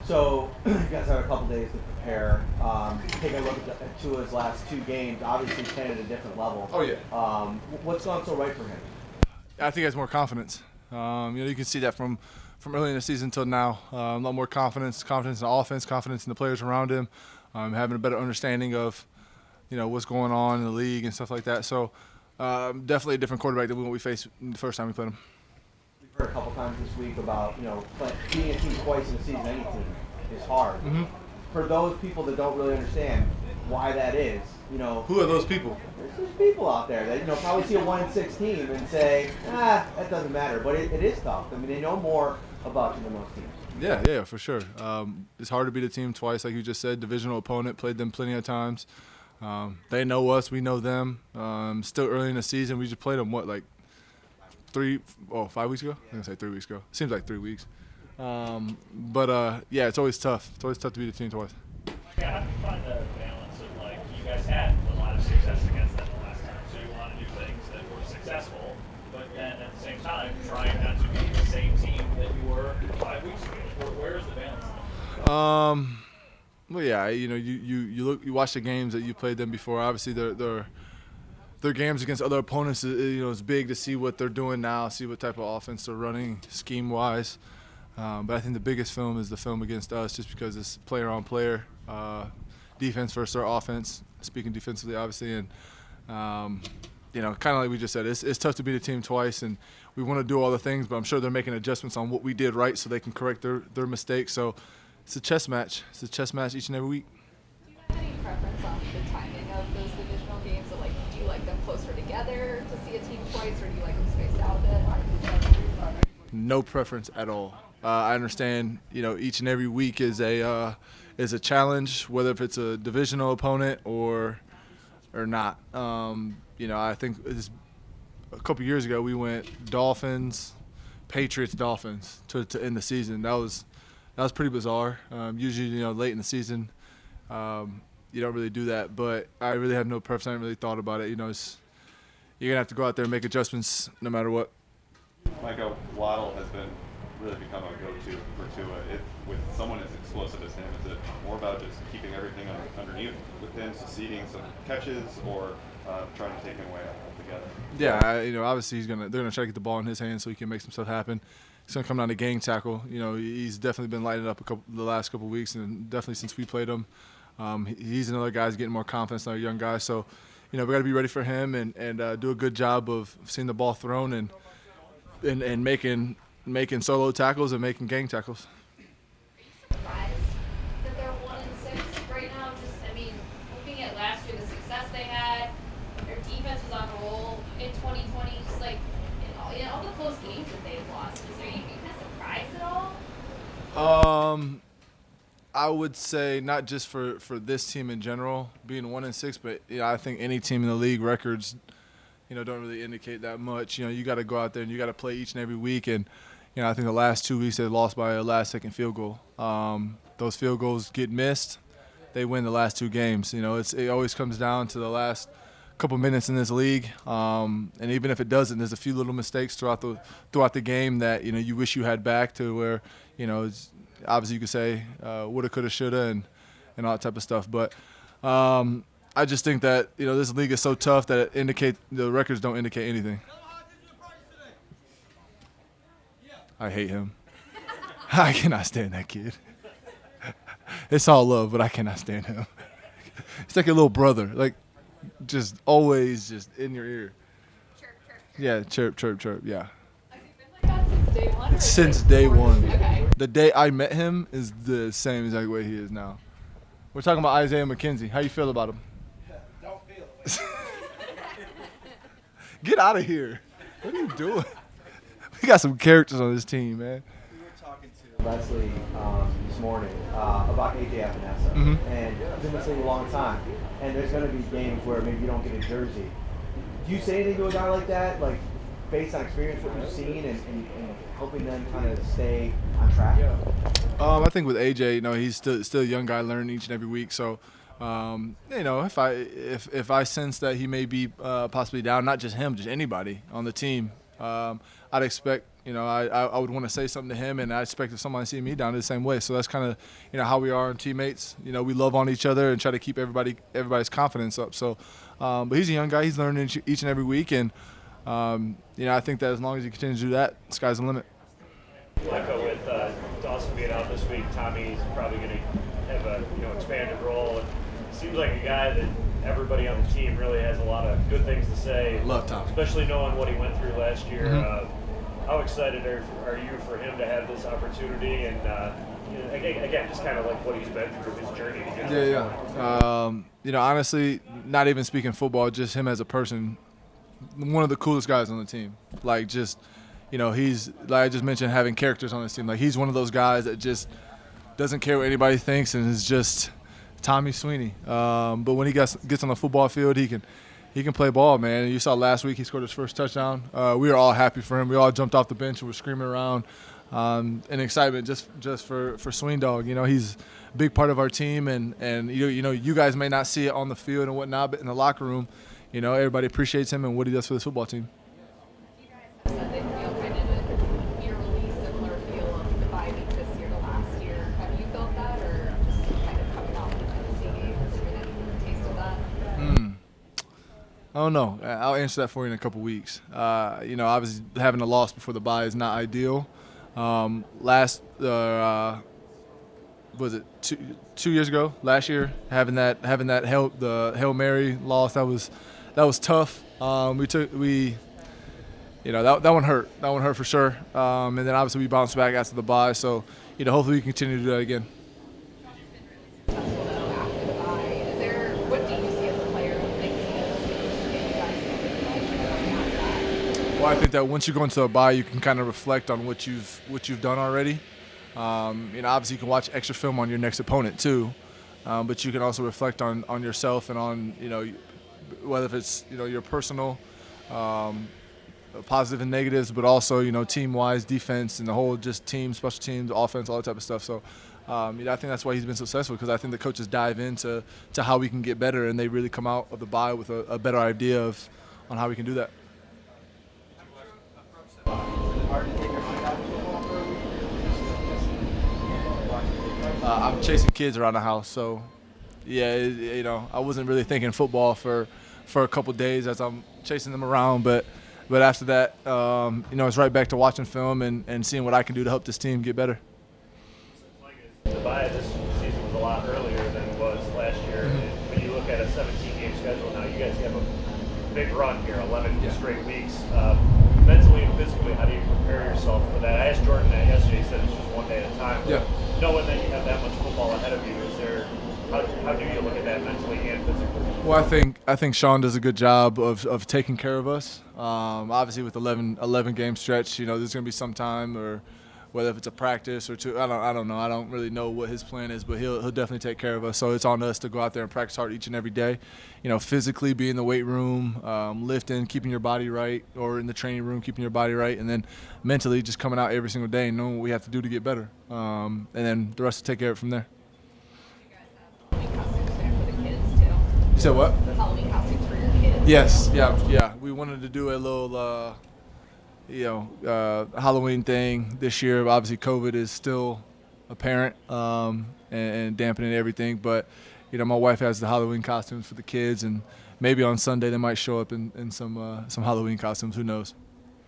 So you guys have a couple days to prepare. Take a look at Tua's last two games. Obviously, he's playing at a different level. Oh, yeah. What's gone so right for him? I think he has more confidence. You can see that from early in the season till now. A lot more confidence in the offense, confidence in the players around him, having a better understanding of, what's going on in the league and stuff like that. So definitely a different quarterback than what we faced the first time we played him. We've heard a couple times this week about being a team twice in a season. Any team is hard. Mm-hmm. For those people that don't really understand why that is, Who are those people? there's people out there that probably see a 1-6 team and say, that doesn't matter. But it is tough. I mean, they know more about you than most teams. Yeah, for sure. It's hard to beat a team twice, like you just said. Divisional opponent, played them plenty of times. They know us, we know them. Still early in the season, we just played them 5 weeks ago? I'm gonna say 3 weeks ago. Seems like 3 weeks. Yeah, it's always tough. It's always tough to beat a team twice. Yeah, how do you find the balance of you guys had a lot of success against them the last time, so you want to do things that were successful, but then at the same time trying not to be the same team that you were 5 weeks ago? Where is the balance? Well, yeah, you watch the games that you played them before. Obviously, their games against other opponents, it's big to see what they're doing now, see what type of offense they're running scheme-wise. But I think the biggest film is the film against us, just because it's player on player, defense versus our offense. Speaking defensively, obviously, and kind of like we just said, it's tough to beat a team twice, and we want to do all the things, but I'm sure they're making adjustments on what we did right so they can correct their mistakes. So it's a chess match. It's a chess match each and every week. Do you have any preference on the timing of those divisional games? So, do you like them closer together to see a team twice, or do you like them spaced out a bit? No preference at all. I understand, each and every week is a challenge, whether if it's a divisional opponent or not. I think a couple years ago we went Dolphins, Patriots, Dolphins to end the season. That was pretty bizarre. Usually, late in the season, you don't really do that. But I really have no preference. I haven't really thought about it. You're gonna have to go out there and make adjustments no matter what. Micah, Waddle has really become a go-to for Tua. With someone as explosive as him, is it more about just keeping everything underneath with him, succeeding some catches, or trying to take him away altogether? Yeah, obviously they're gonna try to get the ball in his hands so he can make some stuff happen. He's gonna come down to gang tackle. He's definitely been lighting up the last couple of weeks, and definitely since we played him. He's another guy who's getting more confidence than our young guys. So, we got to be ready for him and do a good job of seeing the ball thrown and making solo tackles and making gang tackles. Surprised that they're 1-6 right now. Looking at last year, the success they had, their defense was on a roll in 2020. Just in all the close games that they've lost, are you kind of surprised at all? I would say not just for this team in general being 1-6, but I think any team in the league records, don't really indicate that much. You got to go out there and you got to play each and every week. And I think the last 2 weeks they lost by a last-second field goal. Those field goals get missed, they win the last two games. It always comes down to the last couple minutes in this league. And even if it doesn't, there's a few little mistakes throughout the game that you wish you had back to where it's, obviously you could say woulda, coulda, shoulda, and all that type of stuff. But I just think that this league is so tough that the records don't indicate anything. I hate him. I cannot stand that kid. It's all love, but I cannot stand him. It's like a little brother, just always just in your ear. Chirp, chirp, chirp. Yeah, chirp, chirp, chirp. Yeah. Has he been like that since day one? or Since is it day more one. recent? Okay. The day I met him is the same exact way he is now. We're talking about Isaiah McKenzie. How you feel about him? Don't feel it. Get out of here. What are you doing? We got some characters on this team, man. We were talking to Leslie this morning about AJ Epinesa, Mhm. and he's been listening a long time. And there's going to be games where maybe you don't get a jersey. Do you say anything to a guy like that, based on experience, what you've seen, and helping them kind of stay on track? I think with AJ, he's still a young guy learning each and every week. So, if I sense that he may be possibly down, not just him, just anybody on the team, I'd expect I would want to say something to him, and I expect someone to see me down the same way. So that's kind of, how we are in teammates. We love on each other and try to keep everybody's confidence up. So, but he's a young guy. He's learning each and every week, and I think that as long as he continues to do that, the sky's the limit. Micah, with Dawson being out this week, Tommy's probably going to have a expanded role. And seems like a guy that everybody on the team really has a lot of good things to say. Love Tommy, especially knowing what he went through last year. Mm-hmm. How excited are you for him to have this opportunity? And again, just kind of like what he's been through his journey to get to this point. Honestly, not even speaking football, just him as a person, one of the coolest guys on the team. Like, just, he's, like I just mentioned, having characters on his team. Like, he's one of those guys that just doesn't care what anybody thinks and is just Tommy Sweeney. But when he gets on the football field, he can play ball, man. And you saw last week he scored his first touchdown. We were all happy for him. We all jumped off the bench and were screaming around in excitement just for Sween Dog. He's a big part of our team, and you guys may not see it on the field and whatnot, but in the locker room, everybody appreciates him and what he does for this football team. Said they feel kind of eerily similar feel of the bye week this year to last year. Have you felt that, or just kind of coming off the Tennessee game? Has there been any taste of that? I don't know. I'll answer that for you in a couple weeks. Obviously having a loss before the bye is not ideal. Was it 2 years ago? Last year, having that the Hail Mary loss, that was tough. That one hurt. That one hurt for sure. And then obviously we bounced back after the bye. So hopefully we continue to do that again. Well, I think that once you go into a bye, you can kind of reflect on what you've done already. Obviously you can watch extra film on your next opponent too, but you can also reflect on yourself and on whether if it's your personal positive and negatives, but also team-wise, defense, and the whole just team, special teams, offense, all that type of stuff. So I think that's why he's been successful, because I think the coaches dive into how we can get better, and they really come out of the bye with a better idea on how we can do that. I'm chasing kids around the house, so yeah, I wasn't really thinking football for a couple days as I'm chasing them around, but after that, it's right back to watching film and seeing what I can do to help this team get better. The bye this season was a lot earlier than it was last year. Mm-hmm. When you look at a 17-game schedule now, you guys have a big run here, 11 straight weeks. Mentally and physically, how do you prepare yourself for that? I asked Jordan that yesterday. He said it's just one day at a time. Yeah. Knowing that you have that much football ahead of you, how do you look at that mentally and physically? Well, I think Sean does a good job of taking care of us. Obviously, with 11 game stretch, there's going to be some time, or whether if it's a practice or two, I don't know. I don't really know what his plan is, but he'll definitely take care of us. So it's on us to go out there and practice hard each and every day. Physically be in the weight room, lifting, keeping your body right, or in the training room, keeping your body right, and then mentally just coming out every single day and knowing what we have to do to get better. And then the rest will take care of it from there. Halloween costumes there for the kids too. You said what? Halloween costumes for your kids. Yes, yeah. We wanted to do a little, Halloween thing this year. Obviously, COVID is still apparent and dampening everything. But, my wife has the Halloween costumes for the kids, and maybe on Sunday they might show up in some Halloween costumes. Who knows?